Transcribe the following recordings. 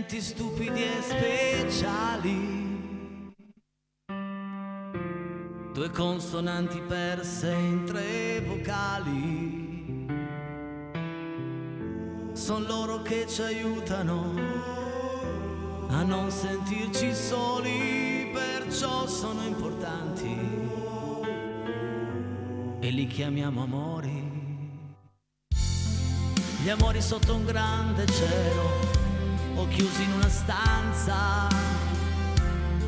sentimenti stupidi e speciali, due consonanti perse in tre vocali, son loro che ci aiutano a non sentirci soli, perciò sono importanti e li chiamiamo amori. Gli amori sotto un grande cielo o chiusi in una stanza,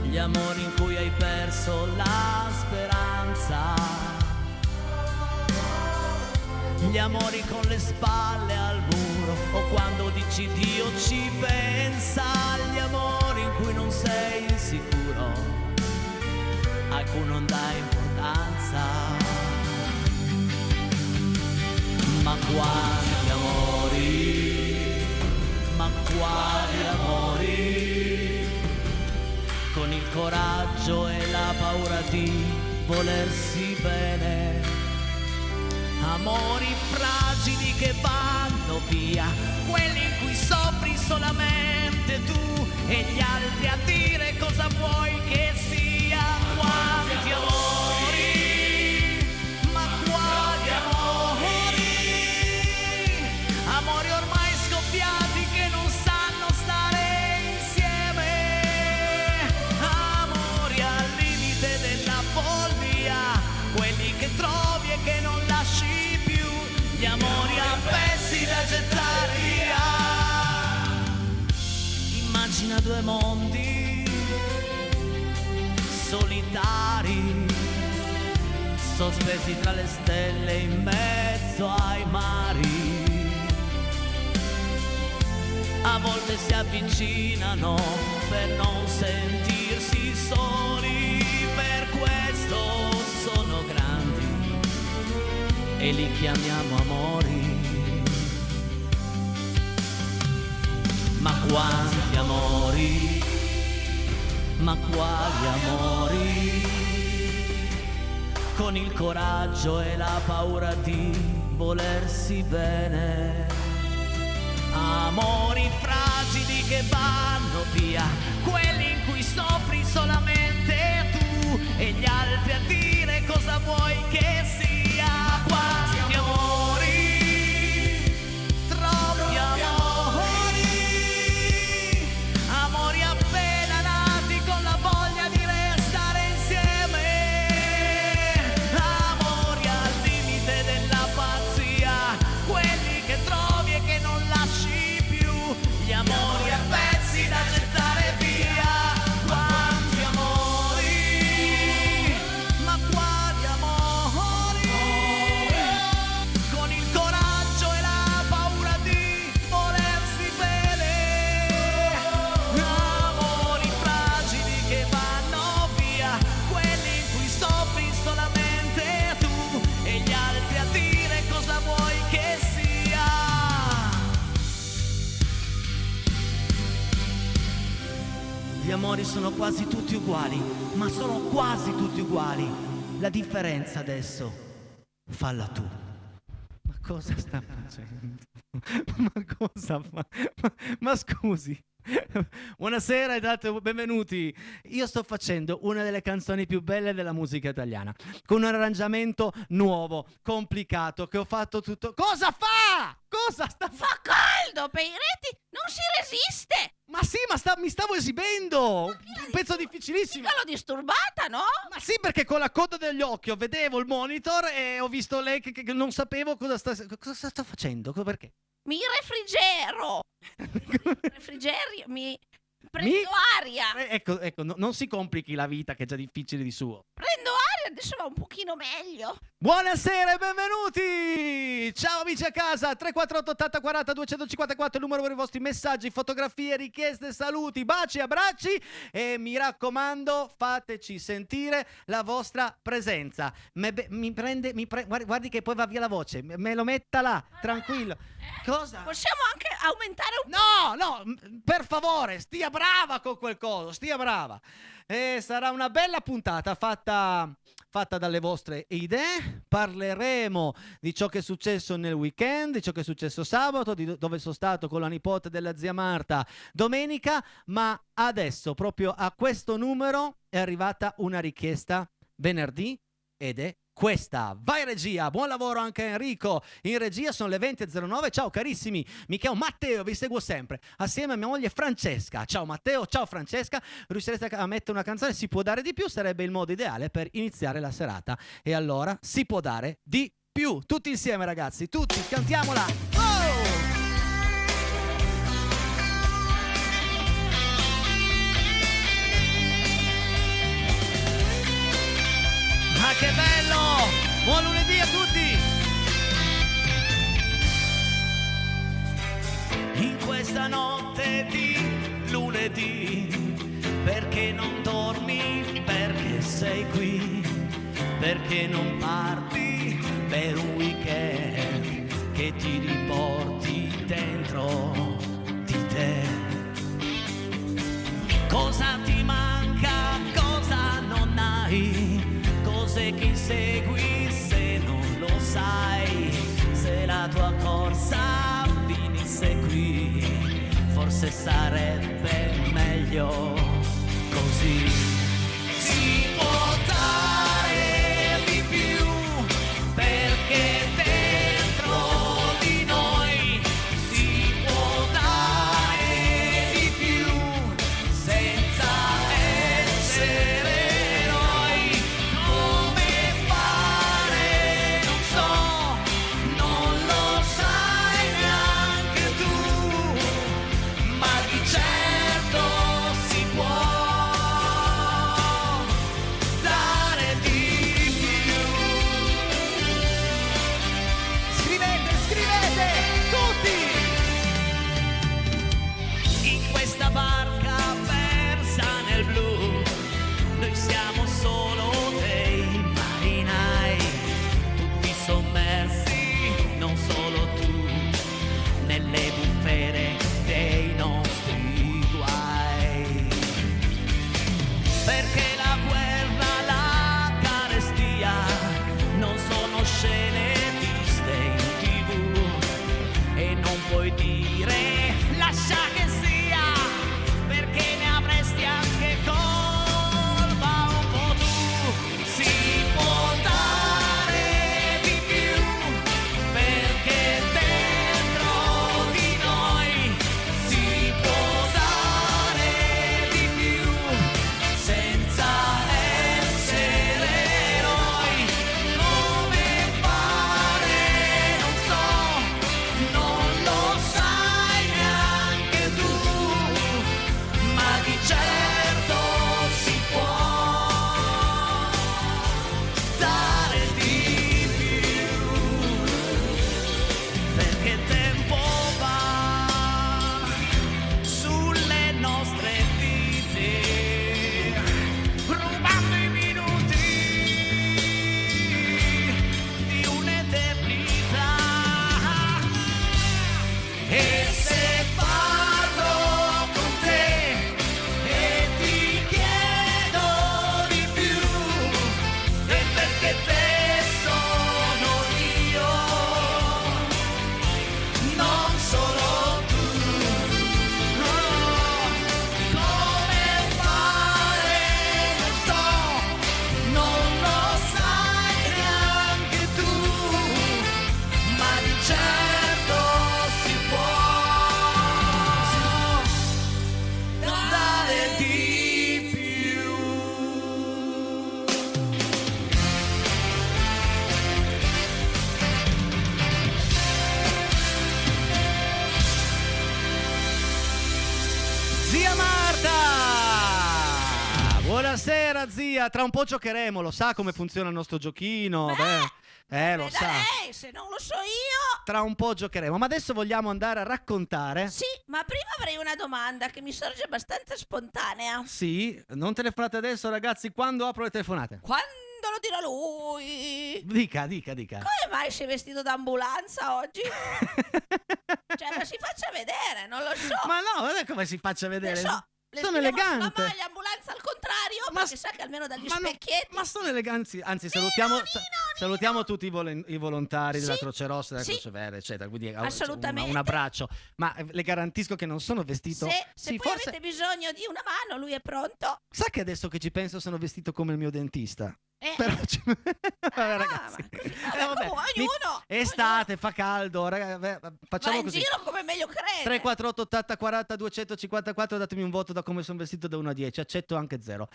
gli amori in cui hai perso la speranza, gli amori con le spalle al muro o quando dici Dio ci pensa, gli amori in cui non sei sicuro, a cui non dai importanza. Ma quanti amori, ma quali amori, con il coraggio e la paura di volersi bene, amori fragili che vanno via, quelli in cui soffri solamente tu e gli altri a dire cosa vuoi che sia. Quanti amori, ma quali amori, amori ormai scoppiati che non sanno stare insieme, amori al limite della follia, quelli che trovi e che non lasci più, gli amori a pezzi da gettare via. Immagina due mondi solitari, sospesi tra le stelle in mezzo ai mari, a volte si avvicinano per non sentirsi soli, per questo sono grandi e li chiamiamo amori. Ma quanti amori, ma quali amori, con il coraggio e la paura di volersi bene, amori fragili che vanno via, quelli in cui soffri solamente tu e gli altri a dire cosa vuoi che sia. Quanti amori, troppi amori, amori appena nati con la voglia di restare insieme, amori al limite della pazzia, quelli che trovi e che non lasci più, gli amori a pezzi da gettare via. Quanti amori, ma quali amori, con il coraggio e la paura di volersi bene, amori fragili che vanno via, quelli in cui soffri solamente tu e gli altri a dire cosa vuoi che sia. Gli amori sono quasi tutti uguali, ma sono quasi tutti uguali. La differenza adesso, falla tu. Ma cosa sta facendo? Ma cosa fa? Ma scusi. Buonasera e benvenuti. Io sto facendo una delle canzoni più belle della musica italiana, con un arrangiamento nuovo, complicato, che ho fatto tutto. Cosa fa? Cosa sta Fa caldo, Peiretti, non si resiste. Ma sì, mi stavo esibendo! Un pezzo difficilissimo! Mica l'ho disturbata, no? Ma sì, perché con la coda degli occhi vedevo il monitor e ho visto lei che non sapevo cosa sta facendo, perché? Mi refrigero. Mi prendo aria. Ecco, non si complichi la vita che è già difficile di suo. Prendo aria, adesso va un pochino meglio. Buonasera e benvenuti! Ciao amici a casa, 348 80 40 254, il numero per i vostri messaggi, fotografie, richieste, saluti, baci, abbracci e mi raccomando fateci sentire la vostra presenza. Guardi che poi va via la voce, me lo metta là, tranquillo. Cosa? Possiamo anche aumentare un No, per favore, stia brava con quel coso, stia brava. Sarà una bella puntata fatta dalle vostre idee. Parleremo di ciò che è successo nel weekend, di ciò che è successo sabato, di dove sono stato con la nipote della zia Marta domenica, ma adesso, proprio a questo numero, è arrivata una richiesta venerdì ed è questa. Vai regia, buon lavoro anche a Enrico in regia, sono le 20.09. Ciao carissimi, mi chiamo Matteo, vi seguo sempre assieme a mia moglie Francesca. Ciao Matteo, ciao Francesca, riuscirete a mettere una canzone? Si può dare di più? Sarebbe il modo ideale per iniziare la serata. E allora si può dare di più, tutti insieme ragazzi, tutti, cantiamola. Oh! Ma che bello! Buon lunedì a tutti! In questa notte di lunedì, perché non dormi, perché sei qui, perché non parti per un weekend che ti riporti dentro di te. Cosa ti manca, cosa non hai? Cose che insegui se non lo sai, se la tua corsa finisse qui, forse sarebbe meglio così. Si può dare di più, perché dentro di noi si può dare di più, senza essere Buonasera zia, tra un po' giocheremo, lo sa come funziona il nostro giochino? Lo sa. Lei, se non lo so io. Tra un po' giocheremo, ma adesso vogliamo andare a raccontare. Sì, ma prima avrei una domanda che mi sorge abbastanza spontanea. Sì, non telefonate adesso ragazzi, quando apro le telefonate? Quando lo dire a lui. Dica. Come mai sei vestito d'ambulanza oggi? Cioè, ma si faccia vedere, non lo so. Ma no, guarda come si faccia vedere. Non so, le Sono scriviamo elegante. sulla maglia ambulanza al contrario, perché sa che almeno dagli specchietti. Ma sono eleganti. Anzi, Nino, salutiamo tutti i volontari della Sì, Croce Rossa, della sì. Croce Verde, eccetera. Quindi Assolutamente. un abbraccio. Ma le garantisco che non sono vestito. Se Sì, poi forse. avete bisogno di una mano, lui è pronto. Sa che adesso che ci penso sono vestito come il mio dentista. Però Ah, ragazzi. ma così, vabbè, ognuno. Estate, fa caldo, facciamo Va in così. giro come meglio crede. 348 80 40 254, datemi un voto da come sono vestito da 1 a 10, accetto anche 0.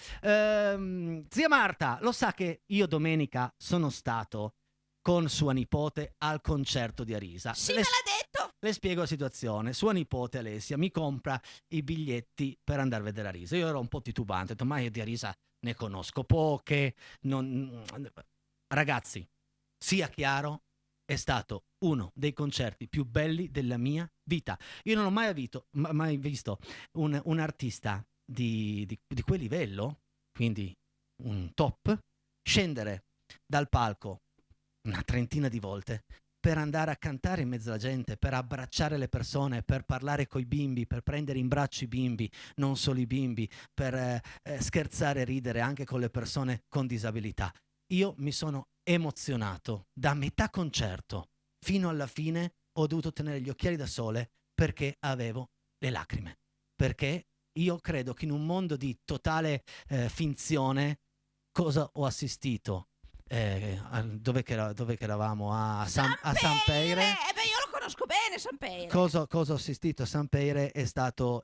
Zia Marta, lo sa che io domenica sono stato con sua nipote al concerto di Arisa. Sì, me l'ha detto. Le spiego la situazione. Sua nipote Alessia mi compra i biglietti per andare a vedere Arisa. Io ero un po' titubante, ho detto ma io di Arisa ne conosco poche. Ragazzi, sia chiaro, è stato uno dei concerti più belli della mia vita. Io non ho mai visto un artista di quel livello, quindi un top, scendere dal palco una trentina di volte per andare a cantare in mezzo alla gente, per abbracciare le persone, per parlare coi bimbi, per prendere in braccio i bimbi, non solo i bimbi, per scherzare e ridere anche con le persone con disabilità. Io mi sono emozionato da metà concerto fino alla fine. Ho dovuto tenere gli occhiali da sole perché avevo le lacrime, perché io credo che in un mondo di totale finzione, cosa ho assistito? Dove che eravamo? A San Peire. Beh, io lo conosco bene, San Peire. Cosa ho assistito a San Peire è stato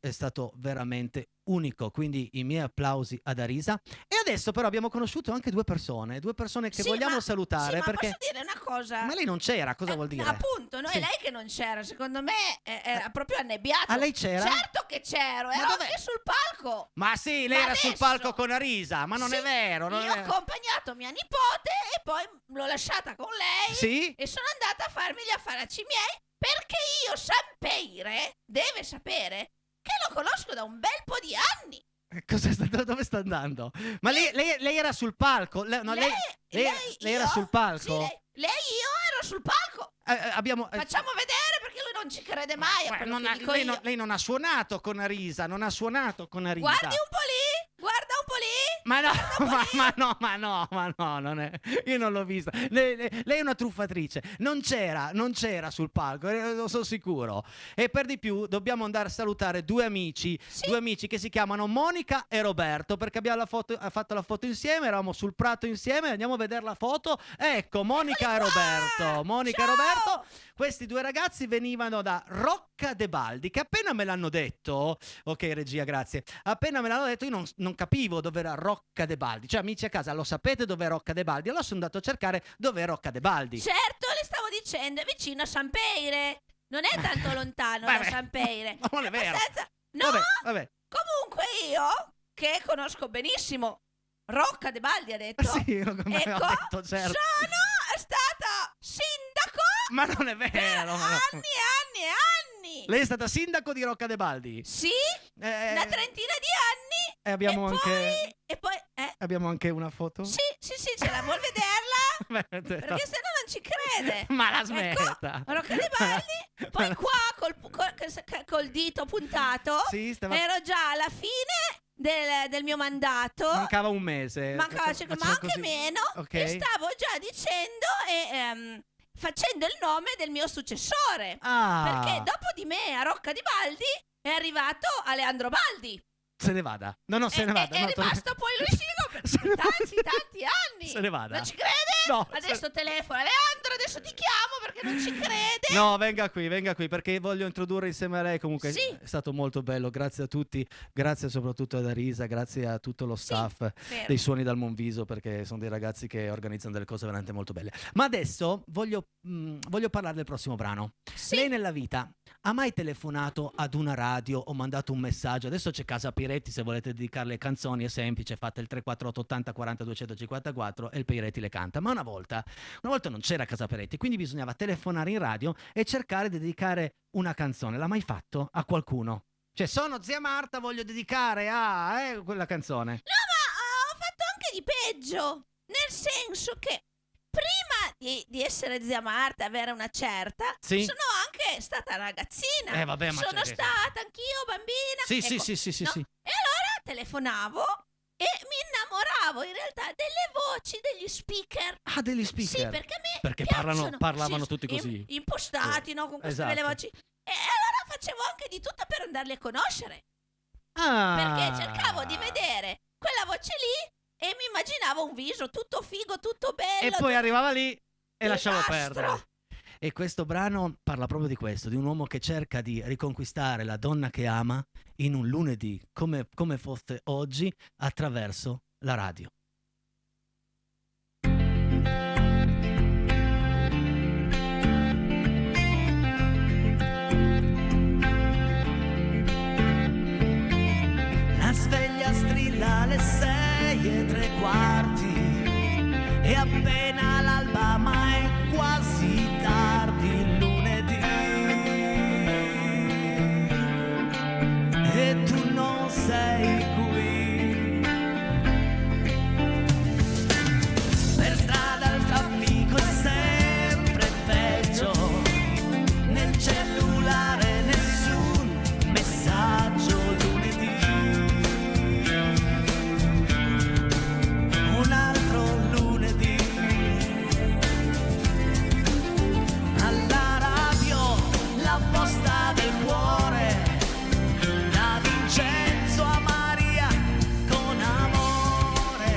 veramente unico, quindi i miei applausi ad Arisa. E adesso però abbiamo conosciuto anche due persone che vogliamo salutare, ma perché posso dire una cosa? ma lei non c'era, cosa vuol dire? Appunto, no, Sì. è lei che non c'era, secondo me era proprio annebbiato. Ah, lei c'era? Certo che c'ero, ero dov'è? anche sul palco. Ma sì, lei Ma era sul adesso? palco con Arisa, ma non Sì, è vero, non io è ho vero. accompagnato mia nipote e poi l'ho lasciata con lei. Sì? E sono andata a farmi gli affaracci miei, perché io San Peire deve sapere che lo conosco da un bel po' di anni. Dove sta andando? Ma lei era sul palco? Lei era io? sul palco? Sì, lei io ero sul palco. Facciamo vedere, perché lui non ci crede mai a quello che dico io. lei non ha suonato con Arisa, Guardi un po' lì, guarda un po' lì. Ma no, ma no, non è. Io non l'ho vista. Lei è una truffatrice. Non c'era sul palco, lo sono sicuro. E per di più dobbiamo andare a salutare due amici che si chiamano Monica e Roberto, perché abbiamo fatto la foto insieme, eravamo sul prato insieme, andiamo a vedere la foto. Ecco, Monica e Roberto. Monica e Roberto, questi due ragazzi venivano da Rocca de Baldi, che appena me l'hanno detto, ok regia, grazie, appena me l'hanno detto io non capivo dove era Rocca de Baldi. Cioè, amici a casa, lo sapete dove è Rocca de Baldi? Allora sono andato a cercare dove è Rocca de Baldi. Certo, le stavo dicendo, è vicino a San Peire. Non è tanto lontano da San Peire. Ma non è vero. No, Vabbè. comunque io, che conosco benissimo Rocca de Baldi, ha detto. Sì, come ecco, ho detto, certo. sono stata sindaco Ma non è per vero. anni e anni e anni. Lei è stata sindaco di Rocca de Baldi? Sì, una trentina di anni. E abbiamo poi, anche una foto? Sì, ce la vuol vederla? Perché se no non ci crede. Ma la smetta. Ecco, Rocca de Baldi. Poi qua col dito puntato ero già alla fine del mio mandato. Mancava un mese. Ma anche meno. Okay. E stavo già dicendo e facendo il nome del mio successore. Perché dopo di me a Rocca di Baldi è arrivato Aleandro Baldi. Se ne vada. No, se ne vada. È rimasto poi lui sindaco per tanti anni. Se ne vada. Non ci crede? No, adesso telefona Aleandro, adesso ti chiamo perché non ci crede. No, venga qui perché voglio introdurre insieme a lei. Comunque sì. È stato molto bello, grazie a tutti, grazie soprattutto ad Arisa, grazie a tutto lo staff dei Suoni dal Monviso, perché sono dei ragazzi che organizzano delle cose veramente molto belle. Ma adesso voglio parlare del prossimo brano. Lei nella vita ha mai telefonato ad una radio o mandato un messaggio? Adesso c'è Casa Piretti, se volete dedicarle canzoni è semplice, fate il 348 80 40 254 e il Piretti le canta. Ma una volta non c'era Casa Piretti, quindi bisognava telefonare in radio e cercare di dedicare una canzone. L'ha mai fatto a qualcuno? Cioè, sono zia Marta, voglio dedicare a quella canzone. No, ma ho fatto anche di peggio. Nel nel senso che prima di essere zia Marta, avere una certa, Sì. sono anche stata ragazzina. Vabbè, ma sono stata anch'io bambina. Sì, ecco, sì. E allora telefonavo e mi innamoravo in realtà delle voci degli speaker. Ah, degli speaker. Sì, perché a me Perché piacciono. parlavano Sì, tutti così. impostati, no? Con queste Esatto. belle voci. E allora facevo anche di tutto per andarli a conoscere. Ah. Perché cercavo di vedere quella voce lì e mi immaginavo un viso tutto figo, tutto bello. E poi arrivava lì e lasciavo Disastro. perdere. E questo brano parla proprio di questo, di un uomo che cerca di riconquistare la donna che ama in un lunedì, come fosse oggi, attraverso la radio. La sveglia strilla alle 6:15 e appena l'alba, ma è quasi tardi il lunedì e tu non sei qui. Per strada il traffico è sempre peggio, nel cellulare nessun messaggio lunedì. Un altro lunedì alla radio, la posta del cuore, da Vincenzo a Maria con amore.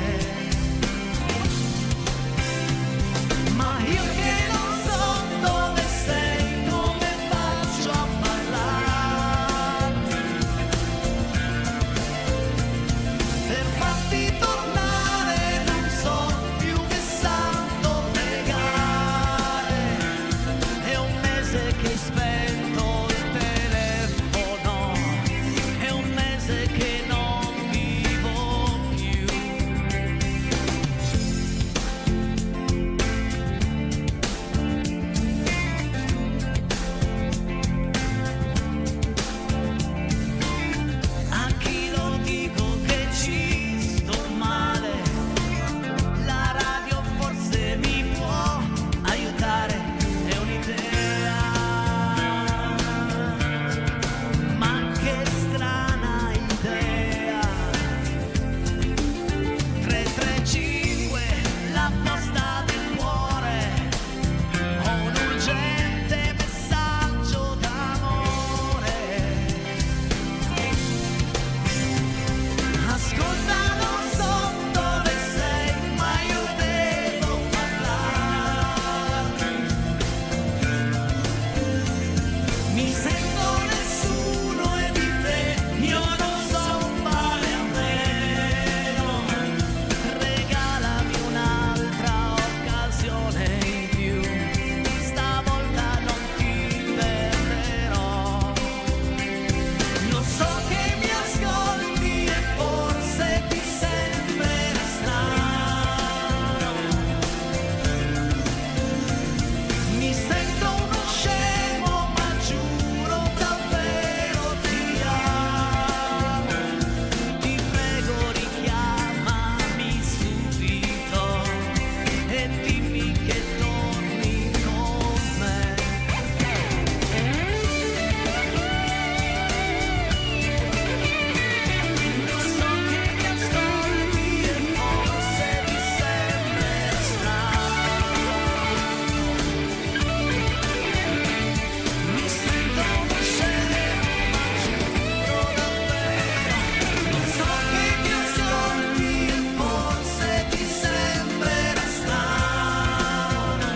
Ma io che non so dove sei, come faccio a parlarti per farti tornare, non so più che santo pregare. È un mese che hai spento il telefono, è un mese che non vivo più. A chi lo dico che ci sto male, la radio forse mi può aiutare, è un'idea. Ma che strana idea. 335, la posta del cuore, ho un urgente messaggio d'amore. Ascolta, non so dove sei, ma io devo parlarti. Mi sento nessuno e di te io non so fare a meno. Regalami un'altra occasione in più, stavolta non ti perderò. Lo so che mi ascolti e forse ti sembrerà strano. Mi sento uno scemo, ma giuro davvero ti amo. Ti prego richiamami subito e dimmi che torni con me. Lo so che mi ascolti e forse ti sembrerà strano. Mi sento uno scemo, ma giuro davvero. Lo so che mi ascolti e forse ti sembrerà strano.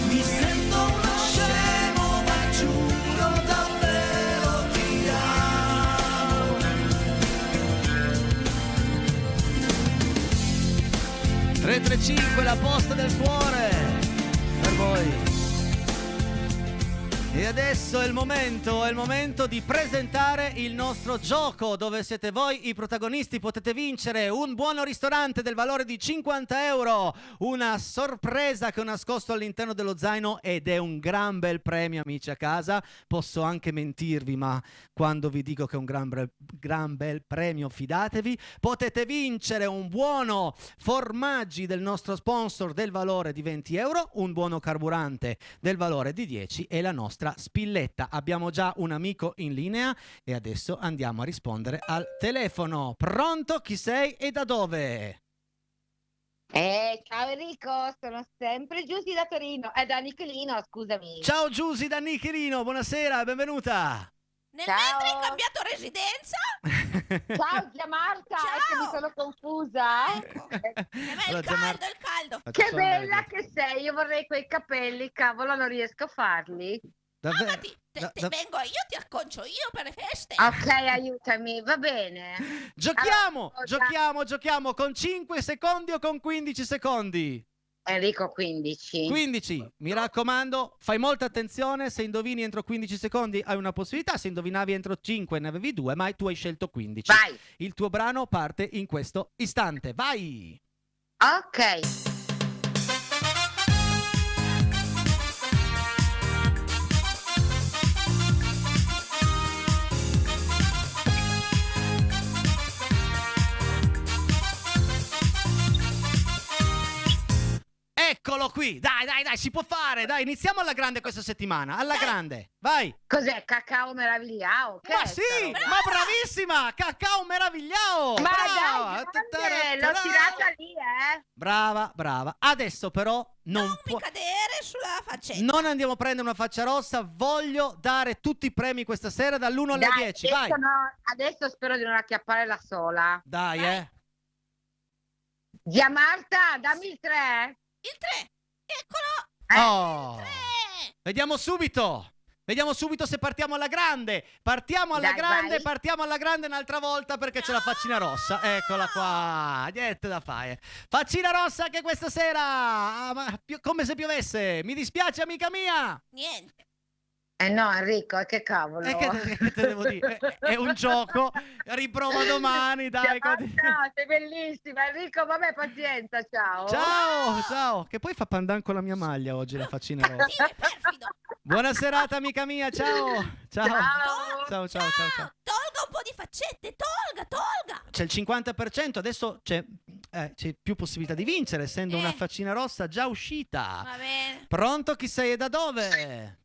Mi sento uno scemo, ma giuro davvero ti amo. 335, la posta del cuore per voi. E adesso è il momento di presentare il nostro gioco, dove siete voi i protagonisti. Potete vincere un buono ristorante del valore di 50 euro, una sorpresa che ho nascosto all'interno dello zaino ed è un gran bel premio, amici a casa. Posso anche mentirvi, ma quando vi dico che è un gran bel premio, fidatevi. Potete vincere un buono formaggi del nostro sponsor del valore di 20 euro, un buono carburante del valore di 10 e la nostra spilletta. Abbiamo già un amico in linea e adesso andiamo a rispondere al telefono. Pronto? Chi sei e da dove? Ciao Enrico, sono sempre Giusy da Torino, da Nichelino, scusami. Ciao Giusy da Nichelino, buonasera, benvenuta. Nel Ciao. mentre hai cambiato residenza? Ciao zia Marta, Ciao. è che mi sono confusa. Ecco. Ma Allora, il zia Marta- caldo. Faccio Che solo andare bella via. che sei, io vorrei quei capelli, cavolo, non riesco a farli. Davvero? Ma vengo io, ti acconcio io per le feste. Ok, aiutami, va bene. Giochiamo, Allora, giochiamo con 5 secondi o con 15 secondi? Enrico 15. 15, mi raccomando, fai molta attenzione, se indovini entro 15 secondi hai una possibilità, se indovinavi entro 5 ne avevi 2, ma tu hai scelto 15. Vai. Il tuo brano parte in questo istante, vai! Ok. Eccolo qui, dai, si può fare, dai, iniziamo alla grande questa settimana, alla grande, vai! Cos'è? Cacao meravigliao? Che Ma è sì, sta roba? ma bravissima, cacao meravigliao! Ma brava! dai, grande, l'ho tirata lì, Brava. Adesso però Non non può... mi cadere sulla faccetta. Non andiamo a prendere una faccia rossa, voglio dare tutti i premi questa sera dall'1 alla Dai, 10, vai! adesso no, adesso spero di non acchiappare la sola. Dai, Vai. Zia Marta, dammi il 3. Il 3. Eccolo. Oh! 3. Vediamo subito se partiamo alla grande. Partiamo alla Dai, grande un'altra volta perché c'è la faccina rossa. Eccola qua. Niente da fare. Faccina rossa anche questa sera. Ah, ma come se piovesse. Mi dispiace, amica mia. Niente. No, Enrico, che cavolo. Che te devo dire? È un gioco. Riprova domani, dai. Ciao, sei bellissima. Enrico, vabbè, pazienza, ciao. Ciao. Che poi fa pandan con la mia maglia oggi la faccina rossa. Sì, è perfido. Buona serata, amica mia. Ciao. Ciao. Ciao. Tolga un po' di faccette. Tolga. C'è il 50%, adesso c'è più possibilità di vincere, essendo una faccina rossa già uscita. Va bene. Pronto? Chi sei e da dove?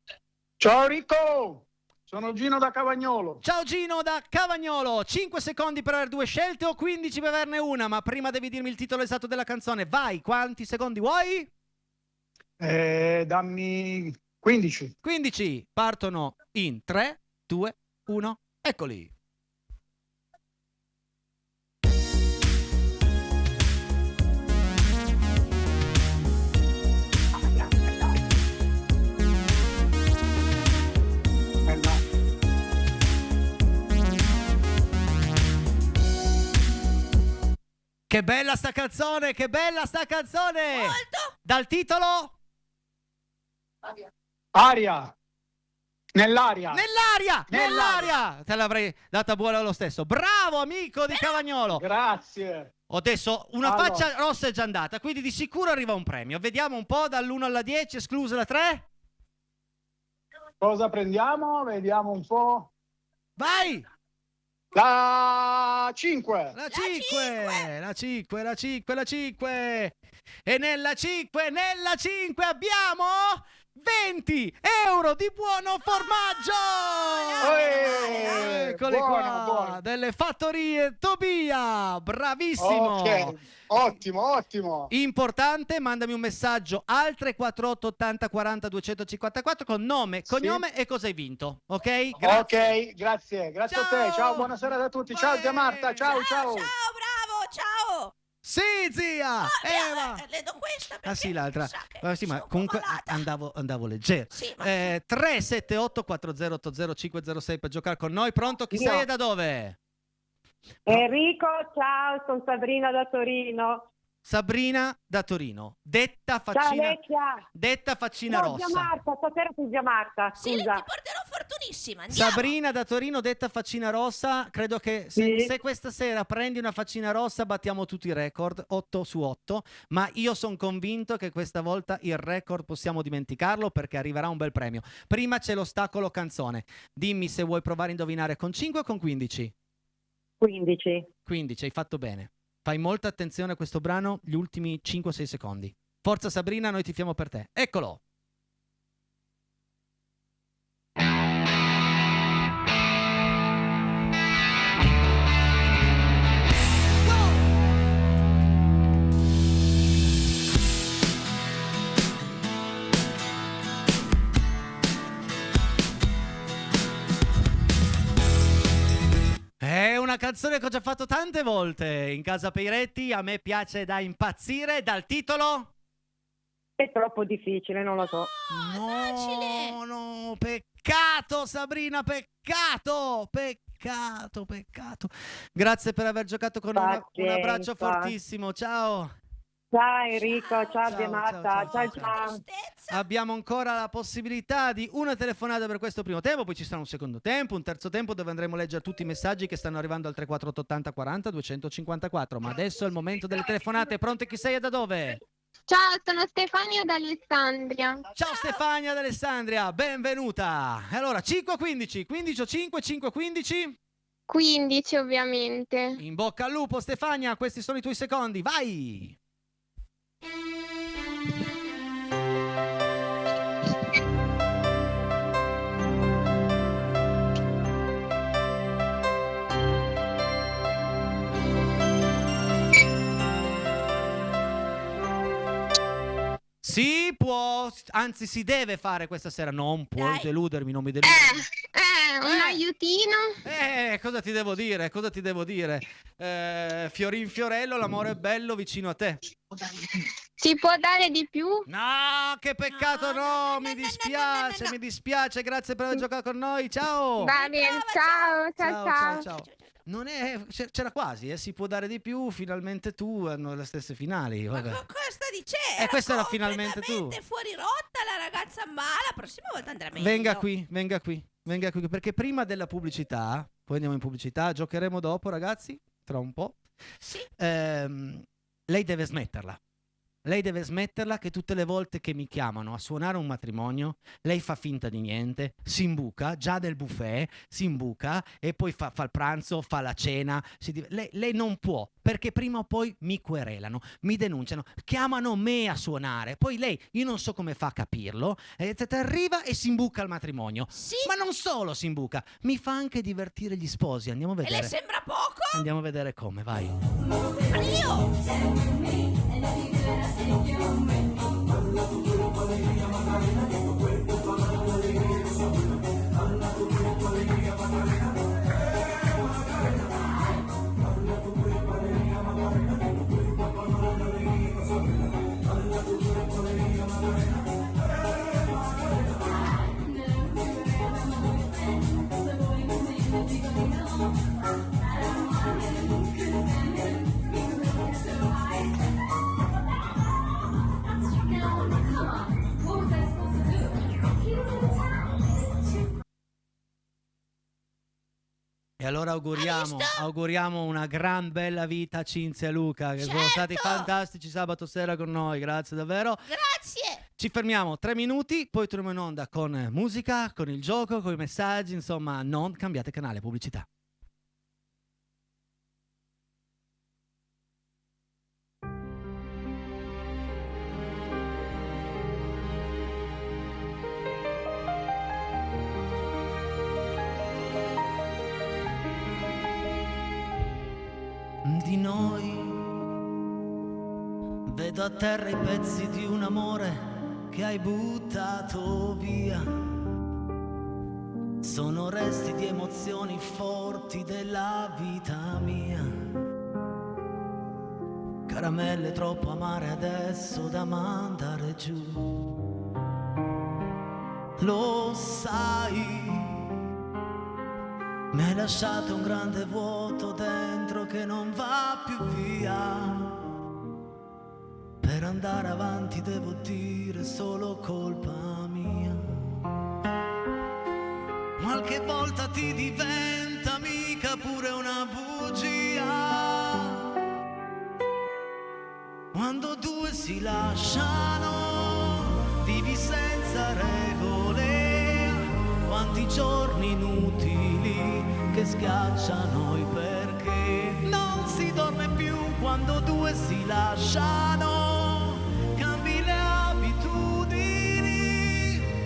Ciao Rico, sono Gino da Cavagnolo. Ciao Gino da Cavagnolo. 5 secondi per avere 2 scelte o 15 per averne una, ma prima devi dirmi il titolo esatto della canzone. Vai, quanti secondi vuoi? Dammi 15. 15. Partono in 3, 2, 1. Eccoli. No. Che bella sta canzone, Molto. Dal titolo? Aria. Nell'aria. Nell'aria! Te l'avrei data buona lo stesso. Bravo, amico di Cavagnolo. Grazie. Adesso una Allora. faccia rossa è già andata, quindi di sicuro arriva un premio. Vediamo un po' dall'1 alla 10, esclusa la 3. Cosa prendiamo? Vediamo un po'. Vai! La 5. La 5. E nella 5 abbiamo 20 euro di buono formaggio! Eccoli qua, buono. delle fattorie Tobia, bravissimo! Ok, ottimo. Importante, mandami un messaggio al 348 80 40 254 con nome, cognome e cosa hai vinto, ok? Ok, grazie a Ciao. te. Ciao, buonasera a tutti. Ciao zia Marta, ciao. Ciao, bravo, ciao. Sì, zia! Eva. Le do questa perché Sì, l'altra. sa che Ma sì, ma sono comunque popolata. andavo leggero. Sì, ma 378 4080 506 per giocare con noi. Pronto? Chi sei e da dove? Enrico, ciao, sono Sabrina da Torino. Sabrina da Torino, detta Faccina Rossa. Zia Marta, stasera sei Zia Marta, Sì, scusa. ti porterò fortunissima. Andiamo. Sabrina da Torino, detta Faccina Rossa. Credo che se questa sera prendi una faccina rossa battiamo tutti i record, 8 su 8, ma io sono convinto che questa volta il record possiamo dimenticarlo, perché arriverà un bel premio. Prima c'è l'ostacolo canzone. Dimmi se vuoi provare a indovinare con 5 o con 15? 15. 15, hai fatto bene. Fai molta attenzione a questo brano, gli ultimi 5-6 secondi. Forza Sabrina, noi tifiamo per te. Eccolo! È una canzone che ho già fatto tante volte in casa Peiretti, a me piace da impazzire. Dal titolo? È troppo difficile, non lo so. No, peccato Sabrina, peccato. Grazie per aver giocato con noi, un abbraccio fortissimo, ciao. Ciao Enrico, ciao Zia Marta, ciao. Abbiamo ancora la possibilità di una telefonata per questo primo tempo, poi ci sarà un secondo tempo, un terzo tempo dove andremo a leggere tutti i messaggi che stanno arrivando al 34880 40 254, ma adesso è il momento delle telefonate. Pronte, chi sei e da dove? Ciao, sono Stefania da Alessandria. Ciao Stefania da Alessandria, benvenuta. Allora, 5 o 15? 15 o 5, 5 o 15? 15 ovviamente. In bocca al lupo Stefania, questi sono i tuoi secondi, vai! Si può, anzi si deve fare questa sera, non puoi deludermi, non mi deludere. Un aiutino? Cosa ti devo dire? Fiorin Fiorello, l'amore è bello vicino a te. Si può dare di più? No, che peccato, no, mi dispiace, grazie per aver giocato con noi, ciao. Va bene, ciao. Non è, c'era quasi, si può dare di più, finalmente tu, hanno le stesse finali. Vabbè. Ma cosa sta dicendo? Questa era finalmente tu. Fuori rotta la ragazza mala, la prossima volta andrà meglio. Venga qui, perché prima della pubblicità, poi andiamo in pubblicità, giocheremo dopo ragazzi, tra un po'. Sì. Lei deve smetterla che tutte le volte che mi chiamano a suonare un matrimonio, lei fa finta di niente, si imbuca, già del buffet, si imbuca e poi fa il pranzo, fa la cena. Lei non può, perché prima o poi mi querelano, mi denunciano, chiamano me a suonare. Poi lei, io non so come fa a capirlo, arriva e si imbuca al matrimonio. Sì. Ma non solo si imbuca, mi fa anche divertire gli sposi. Andiamo a vedere. E le sembra poco? Andiamo a vedere come, vai. E allora auguriamo una gran bella vita a Cinzia e Luca, che sono stati fantastici sabato sera con noi, grazie davvero. Grazie. Ci fermiamo 3 minuti, poi torniamo in onda con musica, con il gioco, con i messaggi, insomma, non cambiate canale, pubblicità. Di noi vedo a terra i pezzi di un amore che hai buttato via. Sono resti di emozioni forti della vita mia. Caramelle troppo amare adesso da mandare giù. Lo sai, mi hai lasciato un grande vuoto dentro che non va più via. andare avanti devo dire solo colpa mia. Qualche volta ti diventa mica pure una bugia. Quando due si lasciano, vivi senza regole. Quanti giorni inutili che schiacciano i perché. Non si dorme più quando due si lasciano. Cambi le abitudini,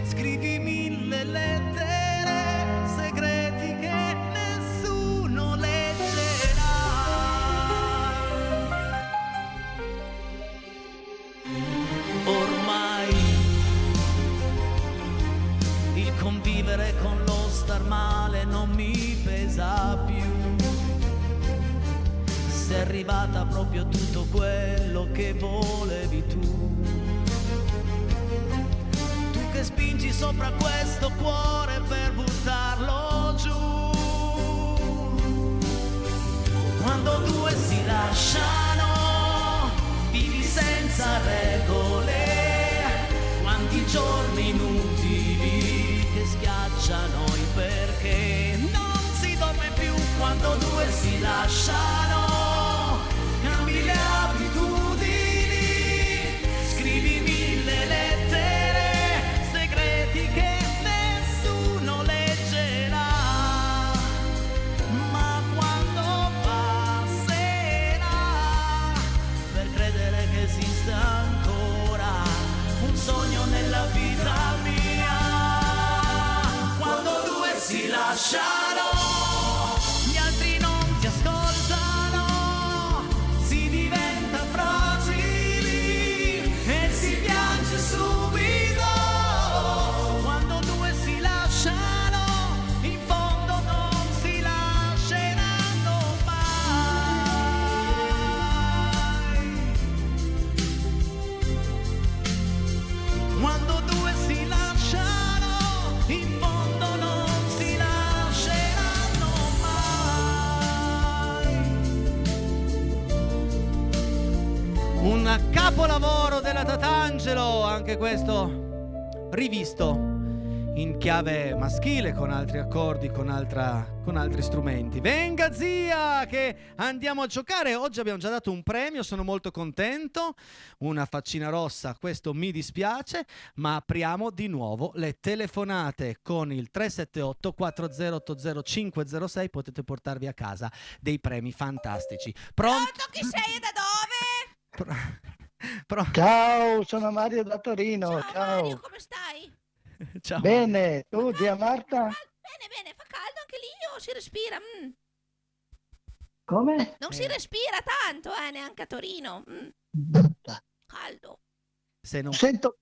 scrivi 1000 lettere, segreti che nessuno leggerà. Ormai il convivere con lo star male non mi pesa più. Sei arrivata proprio tutto quello che volevi tu. Tu che spingi sopra questo cuore per buttarlo giù. Quando due si lasciano, vivi senza regole. Quanti giorni inutili che schiacciano i perché. Non si dorme più quando due si lasciano. Cambi le abitudini, scrivi 1000 lettere, segreti che nessuno leggerà. Ma quando passerà, per credere che esista ancora un sogno nella vita mia. Quando due si lasciano, gli altri non ti ascoltano, si diventa fragili e si piange subito. Quando due si lasciano, in fondo non si lasceranno mai. Quando due si lasciano, in fondo non si lasceranno mai. Un capolavoro della Tatangelo, anche questo rivisto in chiave maschile, con altri accordi, con altri strumenti. Venga zia, che andiamo a giocare. Oggi abbiamo già dato un premio, sono molto contento, una faccina rossa, questo mi dispiace, ma apriamo di nuovo le telefonate con il 378 4080 506, potete portarvi a casa dei premi fantastici. Pronto, chi sei e da dove? Ciao, sono Mario da Torino. Ciao. Mario, come stai? Ciao. Bene, tu zia Marta? Bene, fa caldo anche lì o si respira? Come? Non si respira tanto, neanche a Torino. Caldo. Se non... Sento...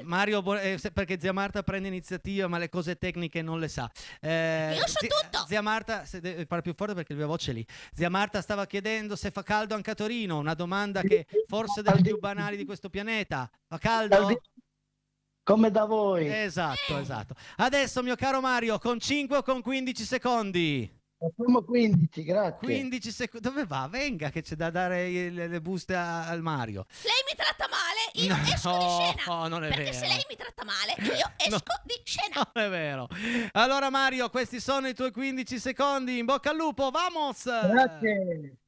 Mario, perché zia Marta prende iniziativa, ma le cose tecniche non le sa. Io so tutto. Zia Marta, parla più forte perché la mia voce è lì. Zia Marta stava chiedendo se fa caldo anche a Torino, una domanda che forse è delle più banali di questo pianeta. Fa caldo? Come da voi. Esatto. Adesso, mio caro Mario, con 5 o con 15 secondi? Facciamo 15, grazie. 15 secondi. Dove va? Venga che c'è da dare le buste al Mario. Lei mi tratta male, io esco di scena. No, non è perché vero. se lei mi tratta male, io esco di scena. Non è vero. Allora Mario, questi sono i tuoi 15 secondi. In bocca al lupo, vamos! Grazie.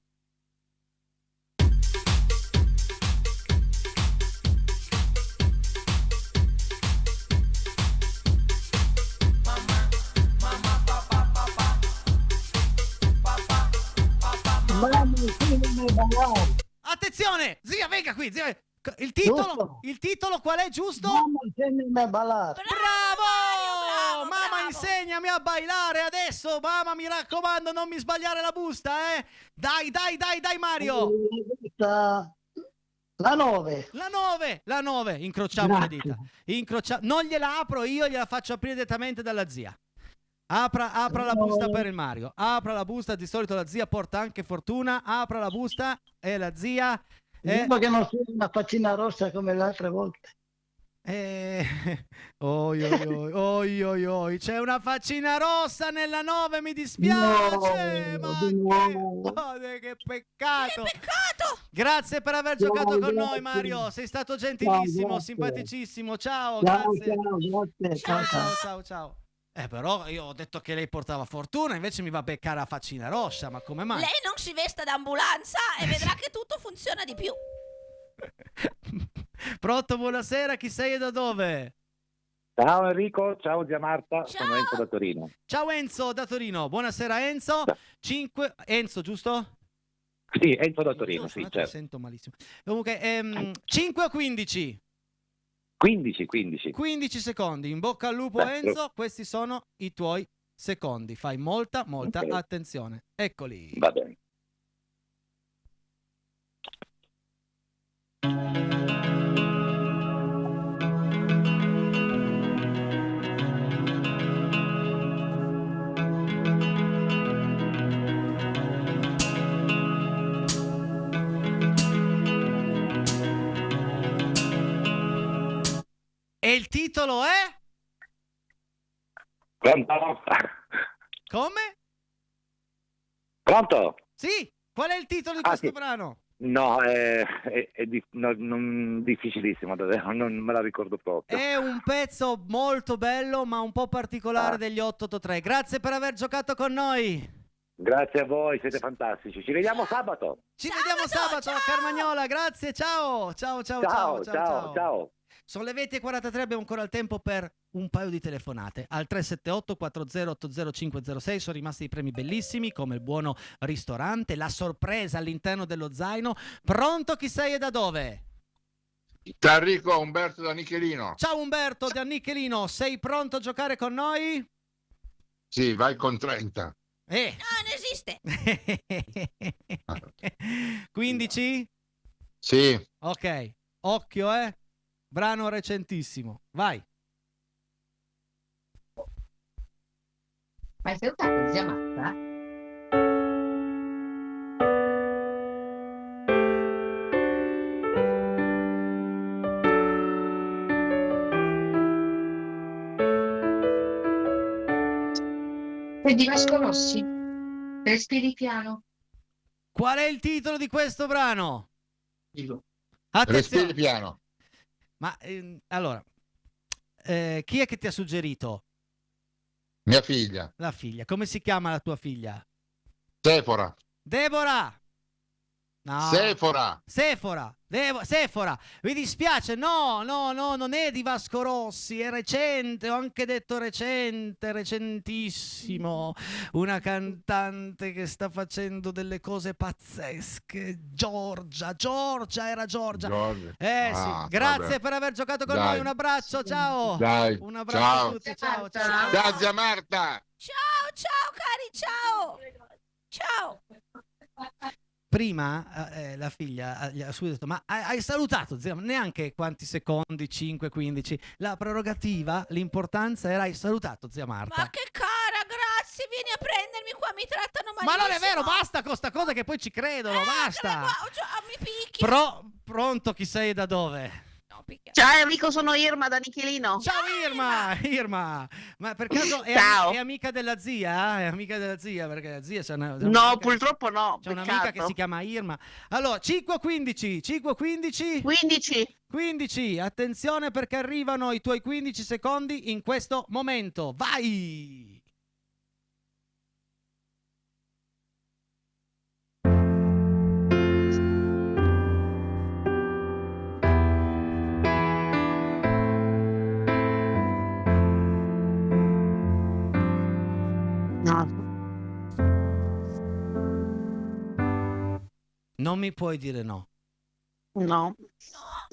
Attenzione, zia, venga qui, zia. Il titolo qual è, giusto? Mamma, insegnami a ballare. Bravo! Mamma, bravo. insegnami a bailare adesso. Mamma, mi raccomando, non mi sbagliare la busta, eh. Dai, Mario. La 9. La 9. Incrociamo le dita. Non gliela apro io, gliela faccio aprire direttamente dalla zia. Apra la busta per il Mario. Apra la busta, di solito la zia porta anche fortuna. Apra la busta e la zia... Dico che non sia una faccina rossa come le altre volte. Oi, oi, oi, oi, oi. C'è una faccina rossa nella 9, mi dispiace. Che peccato. Che peccato! Grazie per aver giocato con noi, Mario. Sei stato gentilissimo, simpaticissimo. Ciao, grazie. Ciao. Però io ho detto che lei portava fortuna, invece mi va a beccare la faccina rossa, ma come mai? Lei non si vesta d'ambulanza e vedrà che tutto funziona di più. Pronto, buonasera, chi sei e da dove? Ciao Enrico, ciao zia Marta, Ciao. sono Enzo da Torino. Ciao Enzo da Torino, buonasera Enzo. 5 Enzo, giusto? Sì, Enzo da Torino, Giusto, sì, mi certo. sento malissimo. Comunque, 5 o 15? 15. 15 secondi, in bocca al lupo Enzo, questi sono i tuoi secondi. Fai molta Ok. attenzione. Eccoli. Va bene. E il titolo è? Pronto? Come? Pronto? Sì, qual è il titolo di questo sì. brano? No, è difficilissimo davvero, non me la ricordo proprio. È un pezzo molto bello ma un po' particolare degli 883. Grazie per aver giocato con noi. Grazie a voi, siete fantastici. Ci vediamo sabato. Ci vediamo sabato a Carmagnola. Grazie, ciao. Ciao. Sono le 20:43, abbiamo ancora il tempo per un paio di telefonate. Al 378 40 506 sono rimasti dei premi bellissimi, come il buono ristorante, la sorpresa all'interno dello zaino. Pronto, chi sei e da dove? Ciao Enrico, Umberto da Nichelino. Ciao Umberto da Nichelino, sei pronto a giocare con noi? Sì, vai con 30. No, non esiste. 15? Sì. Ok, occhio, brano recentissimo, vai. Ma hai salutato zia Marta? Sei di Vasco Rossi? Respiri piano. Qual è il titolo di questo brano? Respiri Attenzione. piano. Ma allora, chi è che ti ha suggerito? Mia figlia. La figlia. Come si chiama la tua figlia? Sephora. Deborah. No. Sephora. Mi dispiace, no, non è di Vasco Rossi, è recente, ho anche detto recentissimo. Una cantante che sta facendo delle cose pazzesche. Giorgia. Sì. Grazie per aver giocato con noi, un abbraccio, ciao. Dai. Un abbraccio a tutti, ciao. Ciao zia Marta. Ciao cari, ciao. Prima la figlia gli ha subito detto: ma hai salutato, zia? Neanche quanti secondi, 5, 15. La prerogativa, l'importanza era: hai salutato, zia Marta. Ma che cara, grazie, vieni a prendermi qua, mi trattano malissimo. Ma non è vero, basta con sta cosa che poi ci credono, basta. Mi picchia. Pronto, chi sei e da dove? No, picchia. Ciao Enrico, sono Irma da Nichelino. Ciao Irma. Ma per caso è amica della zia? È amica della zia? Perché la zia c'è una No, amica, purtroppo no. c'è un'amica che si chiama Irma. Allora, 5 o 15? 15. 15, attenzione perché arrivano i tuoi 15 secondi in questo momento. Vai! Non mi puoi dire no. No,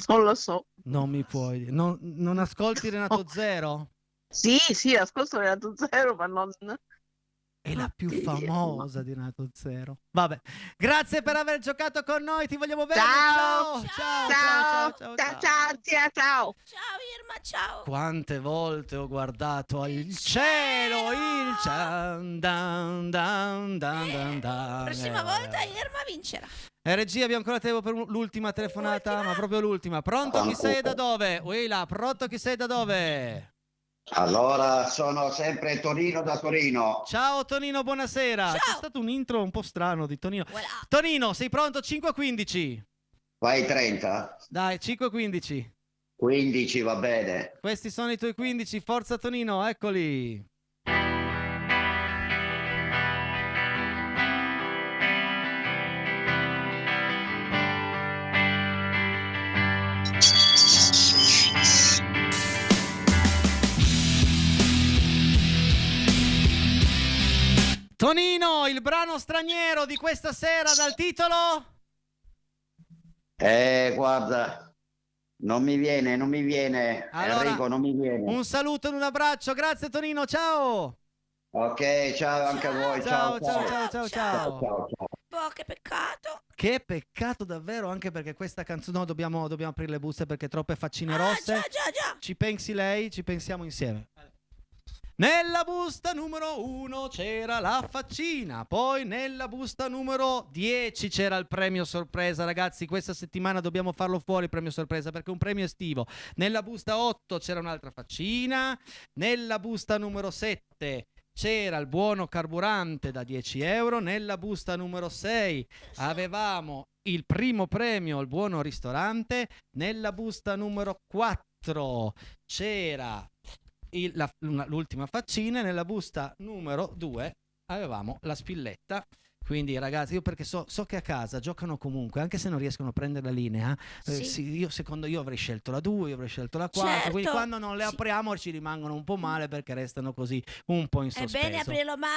non lo so. Non mi puoi. Non ascolti Renato Zero? Sì, ascolto Renato Zero, ma non... È la più famosa di Nato Zero. Vabbè, grazie per aver giocato con noi, ti vogliamo bene. Ciao. Ciao Irma, ciao. Quante volte ho guardato al cielo, il cian, dan, dan, dan, dan, dan. Prossima volta Irma vincerà. Regia, abbiamo ancora tempo per l'ultima telefonata, ma proprio l'ultima. Pronto, chi sei e da dove? Uila, pronto, chi sei e da dove? Allora, sono sempre Tonino da Torino. Ciao Tonino, buonasera. Ciao. C'è stato un intro un po' strano di Tonino. Voilà. Tonino, sei pronto? 5:15. Vai 30? Dai, 5:15. 15 va bene. Questi sono i tuoi 15. Forza Tonino, eccoli. Tonino, il brano straniero di questa sera dal titolo? Guarda, non mi viene. Allora, Enrico, non mi viene. Un saluto e un abbraccio, grazie Tonino, ciao! Ok, ciao anche a voi. Ciao. Ciao. Boh, che peccato. Che peccato davvero, anche perché questa canzone... No, dobbiamo aprire le buste perché troppe faccine rosse. Già. Ci pensi lei, ci pensiamo insieme. Nella busta numero 1 c'era la faccina, poi nella busta numero 10 c'era il premio sorpresa. Ragazzi, questa settimana dobbiamo farlo fuori il premio sorpresa perché è un premio estivo. Nella busta 8 c'era un'altra faccina, nella busta numero 7 c'era il buono carburante da 10 euro, nella busta numero 6 avevamo il primo premio, il buono ristorante, nella busta numero 4 c'era l'ultima faccina, e nella busta numero 2 avevamo la spilletta. Quindi ragazzi, io perché so che a casa giocano comunque, anche se non riescono a prendere la linea, io avrei scelto la 2, io avrei scelto la 4, Certo. quindi quando non le apriamo ci rimangono un po' male perché restano così un po' in sospeso. È bene aprirlo, ma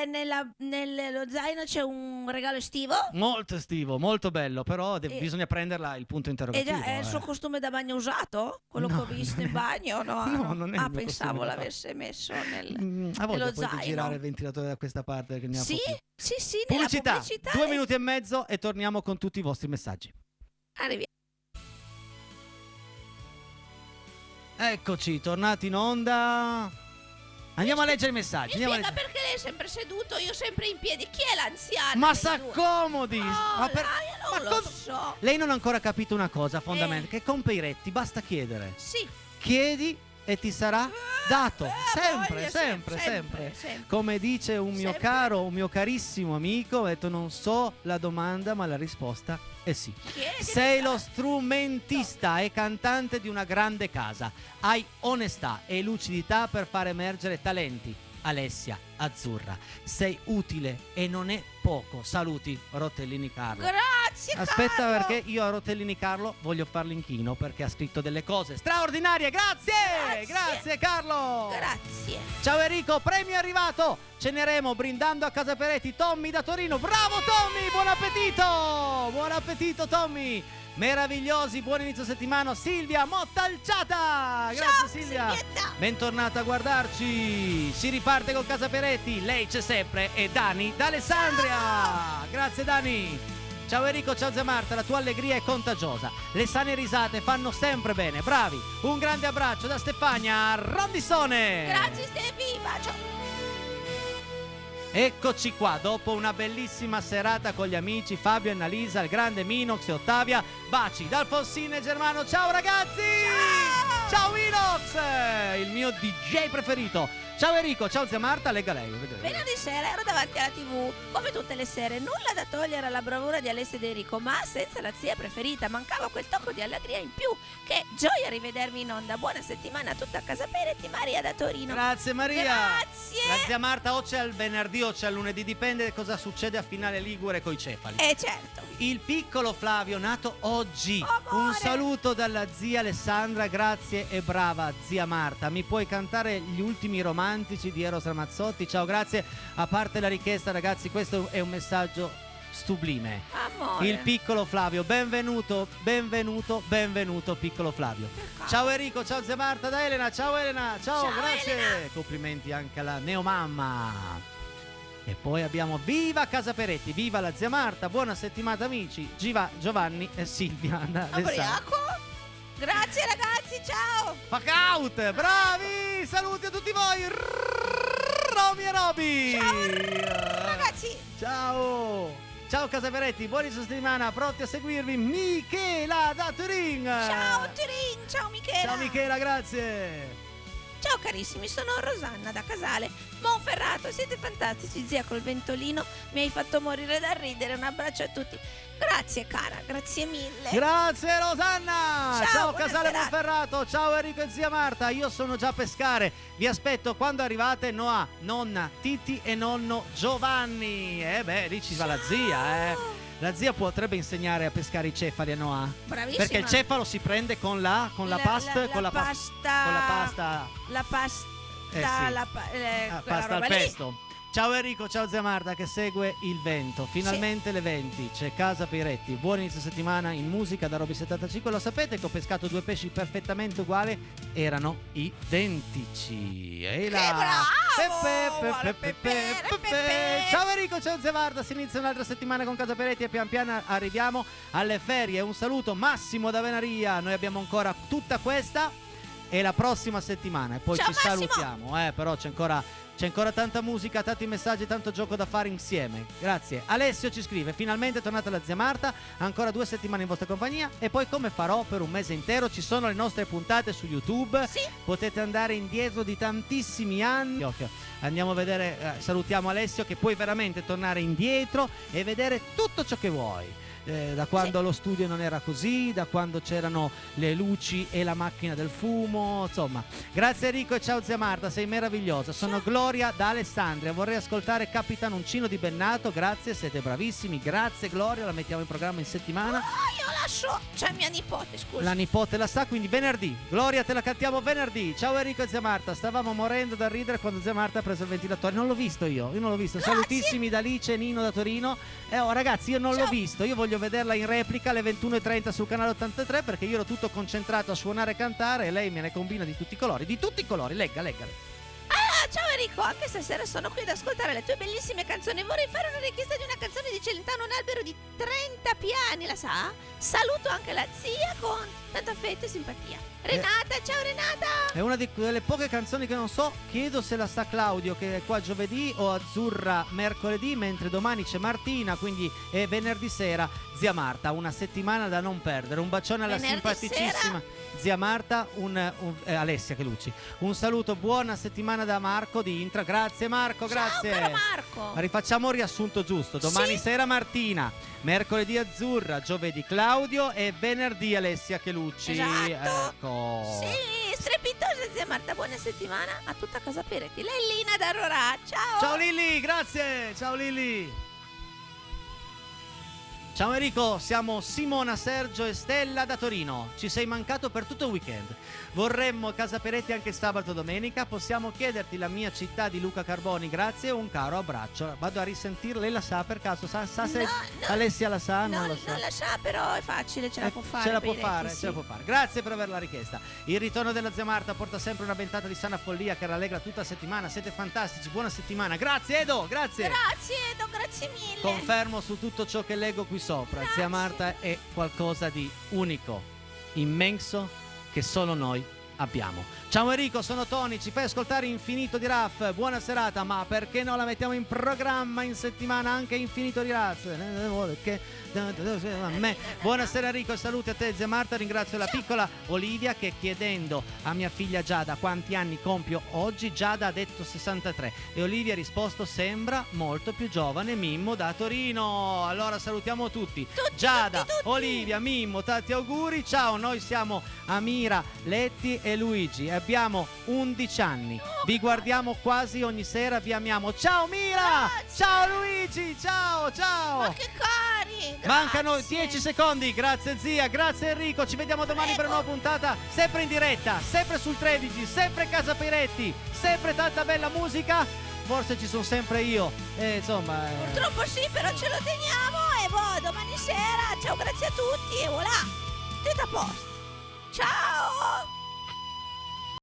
nello zaino c'è un regalo estivo? Molto estivo, molto bello, però bisogna prenderla il punto interrogativo. È il suo costume da bagno usato? Quello che ho visto in bagno? No, non è il mio pensavo costume da l'avesse messo a volte nello puoi zaino. girare il ventilatore da questa parte perché ne ha Sì, pochi. sì, Pubblicità, nella pubblicità 2 minuti e mezzo e torniamo con tutti i vostri messaggi. Arriviamo. Eccoci, tornati in onda. Andiamo a leggere i messaggi. Mi spiega perché lei è sempre seduto, io sempre in piedi. Chi è l'anziano? Ma s'accomodi! Non lo so. Lei non ha ancora capito una cosa fondamentale, che con Peiretti basta chiedere. Sì. Chiedi e ti sarà dato. Sempre. Come dice un mio caro, un mio carissimo amico, ha detto non so la domanda ma la risposta è sì. Sei lo strumentista e cantante di una grande casa. Hai onestà e lucidità per far emergere talenti. Alessia Azzurra, sei utile e non è poco. Saluti Rotellini Carlo. Grazie Aspetta, Carlo. perché io a Rotellini Carlo voglio far l'inchino perché ha scritto delle cose straordinarie. Grazie Carlo. Grazie. Ciao Enrico, premio è arrivato. Ceneremo brindando a Casa Peretti. Tommy da Torino. Bravo Tommy, buon appetito Tommy. Meravigliosi, buon inizio settimana. Silvia Mottalciata. Grazie Silvia. Bentornata a guardarci. Si riparte con Casa Peretti. Lei c'è sempre. E Dani d'Alessandria. Grazie Dani. Ciao Enrico, ciao zia Marta, la tua allegria è contagiosa. Le sane risate fanno sempre bene. Bravi. Un grande abbraccio da Stefania Rondissone. Grazie Stefi, bacio. Eccoci qua, dopo una bellissima serata con gli amici Fabio e Annalisa, il grande Minox e Ottavia. Baci dal Fossine Germano. Ciao ragazzi! Ciao Minox, il mio DJ preferito. Ciao Enrico, ciao zia Marta, lega lei. Venerdì sera ero davanti alla TV, come tutte le sere, nulla da togliere alla bravura di Alessia ed Enrico, ma senza la zia preferita mancava quel tocco di allegria in più. Che gioia rivedervi in onda. Buona settimana a tutta Casa Peretti, Maria da Torino. Grazie Maria. Grazie. La zia Marta o c'è il venerdì o c'è il lunedì, dipende cosa succede a finale Ligure coi cefali. Certo. Il piccolo Flavio nato oggi. Amore. Un saluto dalla zia Alessandra, grazie e brava zia Marta. Mi puoi cantare gli ultimi romantici di Eros Ramazzotti? Ciao, grazie. A parte la richiesta ragazzi, questo è un messaggio sublime. Amore. Il piccolo Flavio, benvenuto piccolo Flavio. Ciao Enrico, ciao zia Marta da Elena. Ciao Elena, ciao grazie. Elena. Complimenti anche alla neomamma. E poi abbiamo viva Casa Peretti, viva la zia Marta, buona settimana amici, viva Giovanni e Silvia. Ubriaco? Grazie ragazzi, ciao! Fuck out, bravi, saluti a tutti voi, Romy e Roby. Ciao ragazzi. Ciao. Ciao Casa Peretti, buona settimana, pronti a seguirvi Michela da Turin. Ciao Turin, ciao Michela. Ciao Michela, grazie. Ciao carissimi, sono Rosanna da Casale, Monferrato, siete fantastici, zia col ventolino, mi hai fatto morire da ridere, un abbraccio a tutti. Grazie cara, grazie mille. Grazie Rosanna. Ciao Casale serata. Monferrato, ciao Enrico e zia Marta, io sono già a pescare, vi aspetto quando arrivate Noà, nonna Titi e nonno Giovanni. Lì ci va la zia, La zia potrebbe insegnare a pescare i cefali a Noà. Bravissima. Perché il cefalo si prende con la pasta. La pasta al pesto. Ciao Enrico, ciao zia Marta che segue il vento. Finalmente le 20, c'è Casa Piretti. Buon inizio settimana in musica da Roby75. Lo sapete che ho pescato 2 pesci perfettamente uguali? Erano identici. E là. Pepe. Ciao Enrico, ciao zia Marta. Si inizia un'altra settimana con Casa Piretti e pian piano arriviamo alle ferie. Un saluto Massimo da Venaria. Noi abbiamo ancora tutta questa e la prossima settimana e poi ciao, ci Massimo. salutiamo. Però c'è ancora tanta musica, tanti messaggi, tanto gioco da fare insieme. Grazie. Alessio ci scrive: finalmente è tornata la zia Marta, ancora 2 settimane in vostra compagnia e poi come farò per un mese intero? Ci sono le nostre puntate su YouTube. Sì. Potete andare indietro di tantissimi anni. Andiamo a vedere, salutiamo Alessio, che puoi veramente tornare indietro e vedere tutto ciò che vuoi. Da quando lo studio non era così, da quando c'erano le luci e la macchina del fumo, insomma. Grazie Enrico e ciao zia Marta, sei meravigliosa. Sono Gloria da Alessandria, vorrei ascoltare Capitan Uncino di Bennato, grazie, siete bravissimi, grazie Gloria, la mettiamo in programma in settimana. Io lascio, c'è mia nipote, scusa. La nipote la sa, quindi venerdì. Gloria, te la cantiamo venerdì. Ciao Enrico e zia Marta, stavamo morendo da ridere quando zia Marta ha preso il ventilatore. Non l'ho visto io non l'ho visto. Grazie. Salutissimi da Alice e Nino da Torino. Ragazzi, io non l'ho visto, io voglio vederla in replica alle 21:30 sul canale 83 perché io ero tutto concentrato a suonare e cantare e lei me ne combina di tutti i colori, leggale. Ciao Enrico, anche stasera sono qui ad ascoltare le tue bellissime canzoni. Vorrei fare una richiesta di una canzone di Celentano, un albero di 30 piani, la sa? Saluto anche la zia con tanta affetto e simpatia. Renata, ciao Renata! È una delle poche canzoni che non so, chiedo se la sa Claudio che è qua giovedì o Azzurra mercoledì, mentre domani c'è Martina, quindi è venerdì sera zia Marta, una settimana da non perdere. Un bacione alla Venerdì simpaticissima zia Marta, Alessia che luci. Un saluto, buona settimana da Marco di Intra. Grazie Marco, grazie. Ciao caro Marco. Rifacciamo il riassunto giusto. Domani sera Martina, mercoledì Azzurra, giovedì Claudio e venerdì Alessia Chelucci. Esatto. Ecco. Sì, strepitosa zia Marta, buona settimana a tutta Casa Peretti. Lellina da Rorà, ciao. Ciao Lilli, grazie. Ciao Lilli. Ciao Enrico, siamo Simona, Sergio e Stella da Torino. Ci sei mancato per tutto il weekend. Vorremmo Casa Peretti anche sabato e domenica. Possiamo chiederti la mia città di Luca Carboni, grazie e un caro abbraccio. Vado a risentirla, lei la sa per caso? Sa se No. Alessia la sa? Non lo sa. Non la sa, però è facile, ce la può fare. Ce la può Peretti, fare, sì. ce la può fare. Grazie per averla richiesta. Il ritorno della zia Marta porta sempre una ventata di sana follia che rallegra tutta la settimana. Siete fantastici, buona settimana. Grazie Edo, grazie. Grazie Edo, grazie mille. Confermo su tutto ciò che leggo qui sopra. Grazie. Zia Marta è qualcosa di unico, immenso, che solo noi abbiamo. Ciao Enrico, sono Tony, ci fai ascoltare Infinito di Raff, buona serata, ma perché non la mettiamo in programma in settimana anche Infinito di Raff? Buonasera Enrico, saluti a te zia Marta, ringrazio la piccola Olivia che chiedendo a mia figlia Giada quanti anni compio oggi, Giada ha detto 63 e Olivia ha risposto sembra molto più giovane. Mimmo da Torino, allora salutiamo tutti, Giada, tutti. Olivia, Mimmo, tanti auguri, ciao, noi siamo Amira, Letti e Luigi, abbiamo 11 anni, vi guardiamo quasi ogni sera, vi amiamo, ciao Mira, ciao Luigi, ciao. Ma che cari! Mancano grazie. 10 secondi, grazie zia, grazie Enrico, ci vediamo domani per una nuova puntata, sempre in diretta, sempre sul 13, sempre Casa Piretti, sempre tanta bella musica, forse ci sono sempre io, insomma... Purtroppo sì, però ce lo teniamo e domani sera, ciao, grazie a tutti e voilà, tutto a posto. Ciao!